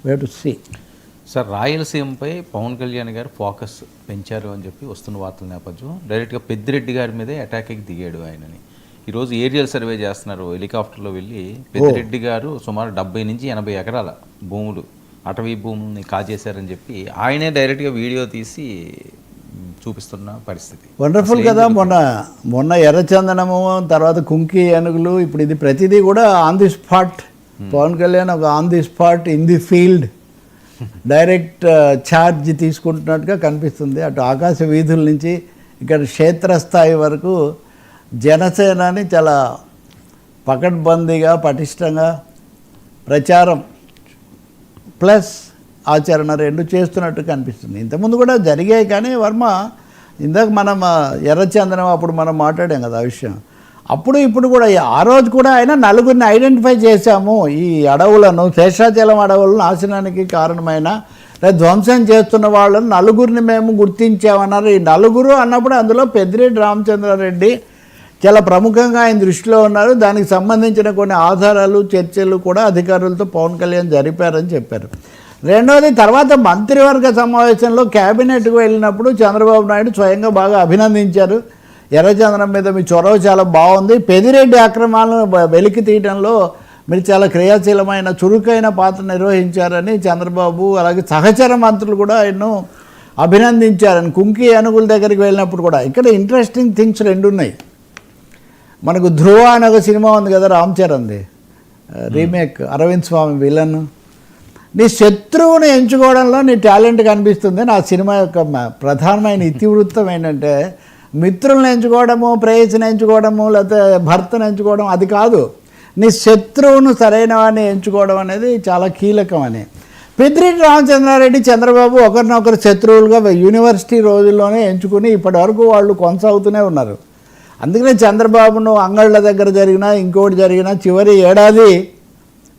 We have to see. Sir, రాయలసీమపై Pawan Kalyan garu focus పెంచారు అని చెప్పి వస్తున్న వార్తల నేపథ్యం డైరెక్ట్గా పెద్దిరెడ్డి గారి మీదే అటాక్కి దిగాడు ఆయనని. ఈరోజు ఏరియల్ సర్వే చేస్తున్నారు, హెలికాప్టర్లో వెళ్ళి పెద్దిరెడ్డి గారు సుమారు 70 నుంచి 80 ఎకరాల భూములు, అటవీ భూముల్ని కాజేశారని చెప్పి ఆయనే డైరెక్ట్గా వీడియో తీసి చూపిస్తున్న పరిస్థితి. వండర్ఫుల్ కదా. మొన్న ఎర్రచందనము, తర్వాత కుంకి ఏనుగులు, ఇప్పుడు ఇది ప్రతిదీ కూడా on the spot. Pawan Kalyan ఒక on the spot, in the field direct charge తీసుకుంటున్నట్టుగా కనిపిస్తుంది. అటు ఆకాశ వీధుల నుంచి ఇక్కడ క్షేత్రస్థాయి వరకు జనసేనని చాలా పకడ్బందీగా పటిష్టంగా ప్రచారం ప్లస్ ఆచరణ రెండు చేస్తున్నట్టు కనిపిస్తుంది. ఇంతకుముందు కూడా జరిగాయి, కానీ వర్మ ఇందాక మనం ఎర్రచందనం అప్పుడు మనం మాట్లాడాం కదా ఆ విషయం. అప్పుడు ఇప్పుడు కూడా ఆ రోజు కూడా ఆయన నలుగురిని ఐడెంటిఫై చేశాము. ఈ అడవులను, శేషాచలం అడవులను నాశనానికి కారణమైన లేదా ధ్వంసం చేస్తున్న వాళ్ళని నలుగురిని మేము గుర్తించామన్నారు. ఈ నలుగురు అన్నప్పుడు అందులో పెద్దిరెడ్డి రామచంద్రారెడ్డి చాలా ప్రముఖంగా ఆయన దృష్టిలో ఉన్నారు. దానికి సంబంధించిన కొన్ని ఆధారాలు, చర్చలు కూడా అధికారులతో పవన్ కళ్యాణ్ జరిపారని చెప్పారు. రెండవది, తర్వాత మంత్రివర్గ సమావేశంలో క్యాబినెట్కు వెళ్ళినప్పుడు చంద్రబాబు నాయుడు స్వయంగా బాగా అభినందించారు. ఎర్రచందనం మీద మీ చొరవ చాలా బాగుంది, పెద్దిరెడ్డి అక్రమాలను వెలికి తీయడంలో మీరు చాలా క్రియాశీలమైన చురుకైన పాత్ర నిర్వహించారని చంద్రబాబు అలాగే సహచర మంత్రులు కూడా ఎన్నో అభినందించారని. కుంకి ఏనుగుల దగ్గరికి వెళ్ళినప్పుడు కూడా ఇక్కడ ఇంట్రెస్టింగ్ థింగ్స్ రెండు ఉన్నాయి. మనకు ధ్రువ అనే ఒక సినిమా ఉంది కదా, రామ్ చరణ్ది రీమేక్, అరవింద్ స్వామి విలన్. నీ శత్రువుని ఎంచుకోవడంలో నీ టాలెంట్ కనిపిస్తుంది. నా సినిమా యొక్క ప్రధానమైన ఇతివృత్తం ఏంటంటే మిత్రులను ఎంచుకోవడము, ప్రేయసిని ఎంచుకోవడము, లేకపోతే భర్తను ఎంచుకోవడం అది కాదు, నీ శత్రువును సరైన వాడిని ఎంచుకోవడం అనేది చాలా కీలకం అని. పెద్దిరెడ్డి రామచంద్రారెడ్డి, చంద్రబాబు ఒకరినొకరు శత్రువులుగా యూనివర్సిటీ రోజుల్లోనే ఎంచుకుని ఇప్పటి వరకు వాళ్ళు కొనసాగుతూనే ఉన్నారు. అందుకనే చంద్రబాబును అంగళ్ళ దగ్గర జరిగినా ఇంకోటి జరిగినా చివరి ఏడాది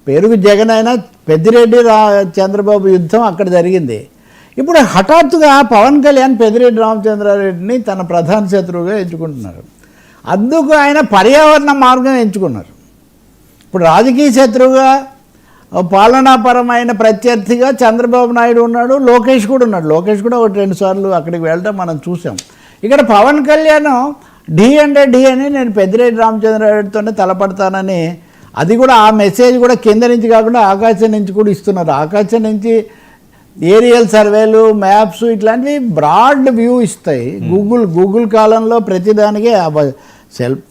పేరుకు జగన్ అయినా పెద్దిరెడ్డి చంద్రబాబు యుద్ధం అక్కడ జరిగింది. ఇప్పుడు హఠాత్తుగా పవన్ కళ్యాణ్ పెద్దిరెడ్డి రామచంద్రారెడ్డిని తన ప్రధాన శత్రువుగా ఎంచుకుంటున్నారు. అందుకు ఆయన పర్యావరణ మార్గం ఎంచుకున్నారు. ఇప్పుడు రాజకీయ శత్రువుగా, పాలనాపరమైన ప్రత్యర్థిగా చంద్రబాబు నాయుడు ఉన్నాడు, లోకేష్ కూడా ఉన్నాడు. లోకేష్ కూడా 1-2 సార్లు అక్కడికి వెళ్ళడం మనం చూసాం. ఇక్కడ పవన్ కళ్యాణ్ ఢీ అంటే ఢీ అని నేను పెద్దిరెడ్డి రామచంద్రారెడ్డితోనే తలపడతానని, అది కూడా ఆ మెసేజ్ కూడా కింద నుంచి కాకుండా ఆకాశం నుంచి కూడా ఇస్తున్నారు. ఆకాశం నుంచి ఏరియల్ సర్వేలు, మ్యాప్స్ ఇట్లాంటివి బ్రాడ్ వ్యూ ఇస్తాయి. గూగుల్ కాలంలో ప్రతిదానికి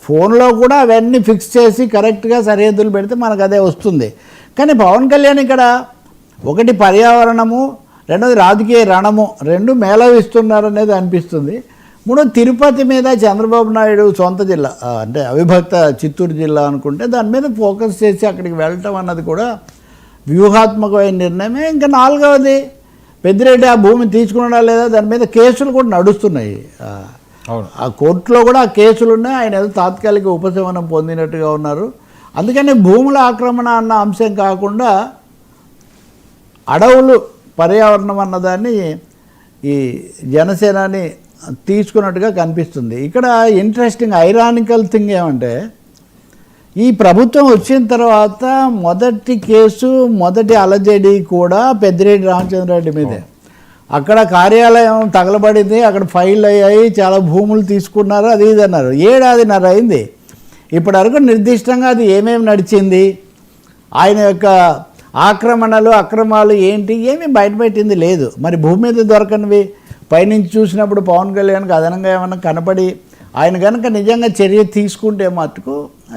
ఫోన్లో కూడా అవన్నీ ఫిక్స్ చేసి కరెక్ట్గా సరిహద్దులు పెడితే మనకు అదే వస్తుంది. కానీ పవన్ కళ్యాణ్ ఇక్కడ ఒకటి పర్యావరణము, రెండోది రాజకీయ రణము, రెండు మేళవిస్తున్నారు అనేది అనిపిస్తుంది. మూడో, తిరుపతి మీద చంద్రబాబు నాయుడు సొంత జిల్లా అంటే అవిభక్త చిత్తూరు జిల్లా అనుకుంటే దాని మీద ఫోకస్ చేసి అక్కడికి వెళ్ళటం అన్నది కూడా వ్యూహాత్మకమైన నిర్ణయమే. ఇంకా నాలుగవది, పెద్దిరెడ్డి ఆ భూమి తీసుకున్నాడా లేదా దాని మీద కేసులు కూడా నడుస్తున్నాయి. ఆ కోర్టులో కూడా ఆ కేసులు ఉన్నాయి. ఆయన ఏదో తాత్కాలిక ఉపశమనం పొందినట్టుగా ఉన్నారు. అందుకని భూముల ఆక్రమణ అన్న అంశం కాకుండా అడవులు, పర్యావరణం అన్నదాన్ని ఈ జనసేనని తీసుకున్నట్టుగా కనిపిస్తుంది. ఇక్కడ ఇంట్రెస్టింగ్ ఐరానికల్ థింగ్ ఏమంటే, ఈ ప్రభుత్వం వచ్చిన తర్వాత మొదటి కేసు, మొదటి అలజడి కూడా పెద్దిరెడ్డి రామచంద్రారెడ్డి మీదే. అక్కడ కార్యాలయం తగలబడింది, అక్కడ ఫైల్ అయ్యాయి, చాలా భూములు తీసుకున్నారు, అది ఇది అన్నారు. 7.5 అయింది. ఇప్పటివరకు నిర్దిష్టంగా అది ఏమేమి నడిచింది, ఆయన యొక్క ఆక్రమణలు, అక్రమాలు ఏంటి, ఏమీ బయటపెట్టింది లేదు. మరి భూమి మీద దొరకనివి పైనుంచి చూసినప్పుడు పవన్ కళ్యాణ్కి అదనంగా ఏమన్నా కనపడి ఆయన కనుక నిజంగా చర్య తీసుకుంటే మటుకు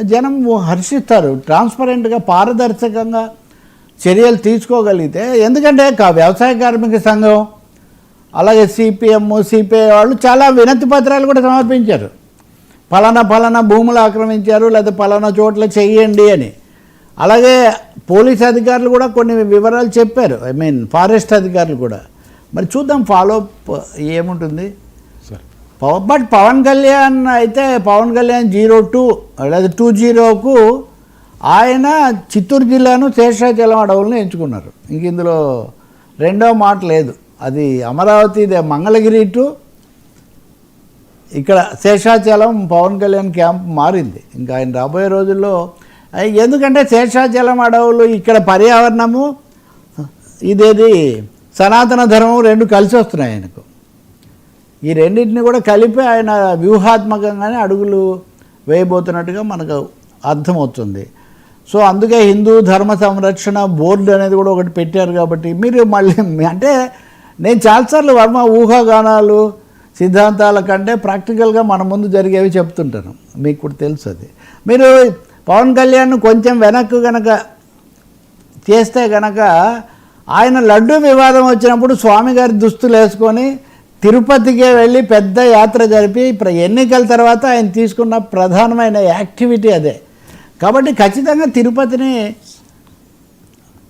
జనం హర్షిస్తారు. ట్రాన్స్పరెంట్గా, పారదర్శకంగా చర్యలు తీసుకోగలిగితే. ఎందుకంటే వ్యవసాయ కార్మిక సంఘం అలాగే సిపిఎం, సిపిఐ వాళ్ళు చాలా వినతి పత్రాలు కూడా సమర్పించారు. ఫలానా భూములు ఆక్రమించారు, లేదా ఫలానా చోట్ల చెయ్యండి అని. అలాగే పోలీస్ అధికారులు కూడా కొన్ని వివరాలు చెప్పారు, ఫారెస్ట్ అధికారులు కూడా. మరి చూద్దాం ఫాలోఅప్ ఏముంటుంది. బట్ పవన్ కళ్యాణ్ అయితే పవన్ కళ్యాణ్ 02 లేదా 20కు ఆయన చిత్తూరు జిల్లాను శేషాచలం అడవులను ఎంచుకున్నారు. ఇంక ఇందులో రెండో మాట లేదు. అది అమరావతి, మంగళగిరి టు ఇక్కడ శేషాచలం పవన్ కళ్యాణ్ క్యాంప్ మారింది. ఇంకా ఆయన రాబోయే రోజుల్లో, ఎందుకంటే శేషాచలం అడవులు ఇక్కడ పర్యావరణము ఇదేది సనాతన ధర్మం రెండు కలిసి వస్తున్నాయి ఆయనకు. ఈ రెండింటిని కూడా కలిపి ఆయన వ్యూహాత్మకంగానే అడుగులు వేయబోతున్నట్టుగా మనకు అర్థమవుతుంది. సో అందుకే హిందూ ధర్మ సంరక్షణ బోర్డు అనేది కూడా ఒకటి పెట్టారు. కాబట్టి మీరు మళ్ళీ అంటే నేను చాలాసార్లు వర్మ ఊహాగానాలు సిద్ధాంతాల కంటే ప్రాక్టికల్గా మన ముందు జరిగేవి చెప్తుంటాను, మీకు కూడా తెలుసు అది. మీరు పవన్ కళ్యాణ్ కొంచెం వెనక్కు గనక చేస్తే గనక ఆయన లడ్డూ వివాదం వచ్చినప్పుడు స్వామి గారి దుస్తులు వేసుకొని తిరుపతికే వెళ్ళి పెద్ద యాత్ర జరిపి ఎన్నికల తర్వాత ఆయన తీసుకున్న ప్రధానమైన యాక్టివిటీ అదే. కాబట్టి ఖచ్చితంగా తిరుపతిని,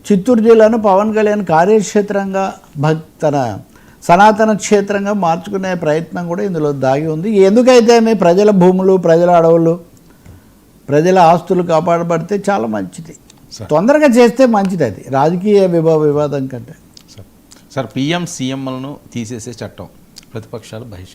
చిత్తూరు జిల్లాను పవన్ కళ్యాణ్ కార్యక్షేత్రంగా తన సనాతన క్షేత్రంగా మార్చుకునే ప్రయత్నం కూడా ఇందులో దాగి ఉంది. ఎందుకైతే మీ ప్రజల భూములు, ప్రజల అడవులు, ప్రజల ఆస్తులు కాపాడబడితే చాలా మంచిది. తొందరగా చేస్తే మంచిది, అది రాజకీయ వివాదం కంటే. సార్ పిఎం సీఎంలను తీసేసే చట్టం ప్రతిపక్షాలు బహిష్కరణ.